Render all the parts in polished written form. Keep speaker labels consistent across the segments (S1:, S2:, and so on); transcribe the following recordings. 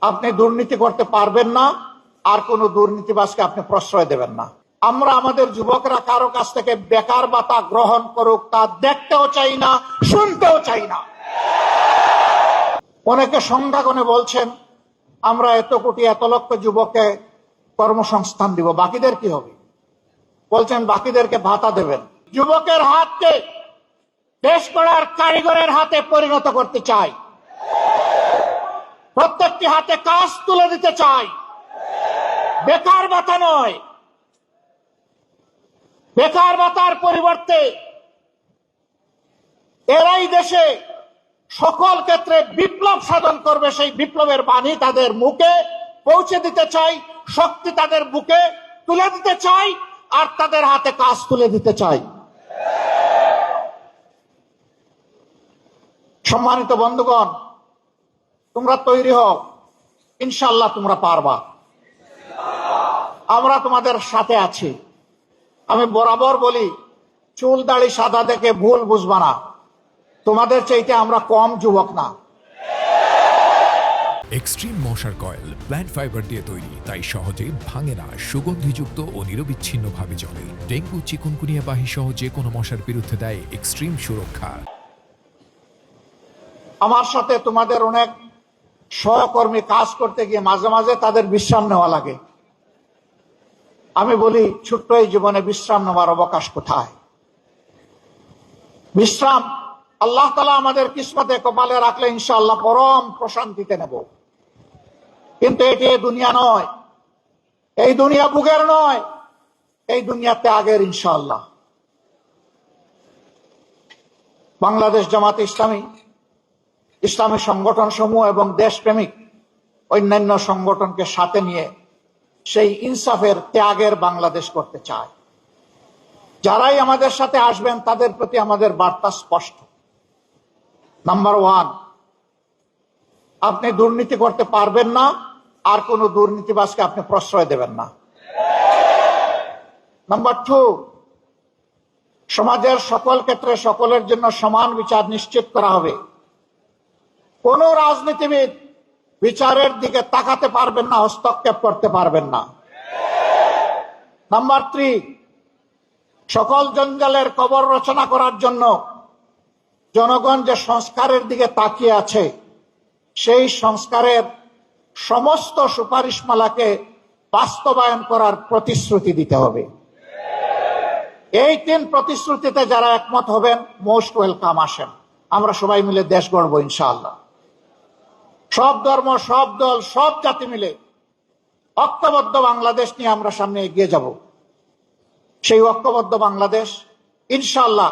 S1: আপনি দুর্নীতি করতে পারবেন না, আর কোন দুর্নীতিবাজকে আপনি প্রশ্রয় দেবেন না। আমরা আমাদের যুবকরা কারো কাছ থেকে বেকার ভাতা গ্রহণ করুক তা দেখতেও চাই না, শুনতেও চাই না। অনেকে সংখ্যা গুণে বলছেন আমরা এত কোটি এত লক্ষ যুবককে কর্মসংস্থান দিব, বাকিদের কি হবে? বলছেন বাকিদেরকে ভাতা দেবেন। যুবকের হাতকে দেশ গড়ার কারিগরের হাতে পরিণত করতে চাই, প্রত্যেকটি হাতে কাজ তুলে দিতে চাই। বেকার ভাতা নয়, বেকার ভাতার পরিবর্তে এরাই দেশে সকল ক্ষেত্রে বিপ্লব সাধন করবে, সেই বিপ্লবের বাণী তাদের মুখে পৌঁছে দিতে চাই, শক্তি তাদের বুকে তুলে দিতে চাই, আর তাদের হাতে কাজ তুলে দিতে চাই। সম্মানিত বন্ধুগণ, তোমরা তৈরি হও, ইনশাআল্লাহ তোমরা পারবা, আমরা তোমাদের সাথে আছি। আমি বরাবর বলি, চুল দাড়ি সাদা দেখে ভুল বুঝবা না, তোমাদের চাইতে আমরা কম যুবক না।
S2: এক্সট্রিম মশার কয়েল প্ল্যান্ট ফাইবার দিয়ে তৈরি, তাই সহজে ভাঙে না, সুগন্ধিযুক্ত ও নিরবিচ্ছিন্নভাবে জ্বলে। ডেঙ্গু, চিকুনগুনিয়া বাহি সহ যে কোনো মশার বিরুদ্ধে দেয় এক্সট্রিম সুরক্ষা।
S1: আমার সাথে তোমাদের অনেক সহকর্মী কাজ করতে গিয়ে মাঝে মাঝে তাদের বিশ্রাম নেওয়া লাগে। আমি বলি, ছোট্ট এই জীবনে বিশ্রাম নেওয়ার অবকাশ কোথায়? বিশ্রাম আল্লাহ তাআলা আমাদের কিসমতে কপালে রাখলে ইনশাআল্লাহ পরম প্রশান্তিতে নেব। কিন্তু এটি এই দুনিয়া নয়, এই দুনিয়া বুকের নয়, এই দুনিয়া ত্যাগের। ইনশাআল্লাহ বাংলাদেশ জামাতে ইসলামী, ইসলামী সংগঠন সমূহ এবং দেশপ্রেমিক অন্যান্য সংগঠনকে সাথে নিয়ে সেই ইনসাফের ত্যাগের বাংলাদেশ করতে চায়। যারাই আমাদের সাথে আসবেন তাদের প্রতি আমাদের বার্তা স্পষ্ট। নাম্বার 1, আপনি দুর্নীতি করতে পারবেন না, আর কোন দুর্নীতিবাজকে আপনি প্রশ্রয় দেবেন না। নাম্বার 2, সমাজের সকল ক্ষেত্রে সকলের জন্য সমান বিচার নিশ্চিত করা হবে। কোন রাজনীতিবিদ বিচারের দিকে তাকাতে পারবেন না, হস্তক্ষেপ করতে পারবেন না। নাম্বার 3, সকল জঞ্জালের কবর রচনা করার জন্য জনগণ যে সংস্কারের দিকে তাকিয়ে আছে, সেই সংস্কারের সমস্ত সুপারিশমালাকে বাস্তবায়ন করার প্রতিশ্রুতি দিতে হবে। এই 3 প্রতিশ্রুতিতে যারা একমত হবেন, মোস্ট ওয়েলকাম, আসেন, আমরা সবাই মিলে দেশ গড়ব ইনশাআল্লাহ। সব ধর্ম, সব দল, সব জাতি মিলে ঐক্যবদ্ধ বাংলাদেশ নিয়ে আমরা সামনে এগিয়ে যাব। সেই ঐক্যবদ্ধ বাংলাদেশ ইনশাআল্লাহ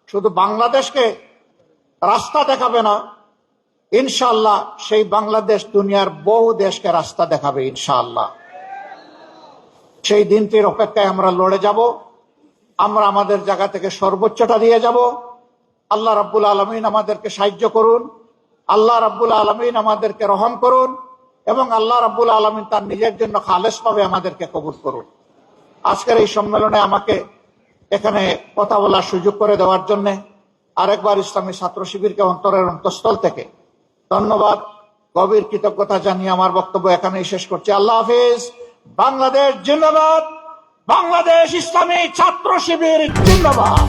S1: শুধু বাংলাদেশকে রাস্তা দেখাবে না, ইনশাআল্লাহ সেই বাংলাদেশ দুনিয়ার বহু দেশকে রাস্তা দেখাবে ইনশাআল্লাহ। সেই দিনটির অপেক্ষায় আমরা লড়ে যাব, আমরা আমাদের জায়গা থেকে সর্বোচ্চটা দিয়ে যাব। আল্লাহ রাব্বুল আলামিন আমাদেরকে সাহায্য করুন, আল্লাহ রাব্বুল আলামিন আমাদেরকে রহম করুন, এবং আল্লাহ রাব্বুল আলামিন তার নিজের জন্য খালেসভাবে আমাদেরকে কবুল করুন। আজকের এই সম্মেলনে আমাকে এখানে কথা বলার সুযোগ করে দেওয়ার জন্য আরেকবার ইসলামী ছাত্র শিবিরকে অন্তরের অন্তঃস্থল থেকে ধন্যবাদ, গভীর কৃতজ্ঞতা জানিয়ে আমার বক্তব্য এখানেই শেষ করছি। আল্লাহ হাফেজ। বাংলাদেশ জিন্দাবাদ, বাংলাদেশ ইসলামী ছাত্র শিবির জিন্দাবাদ।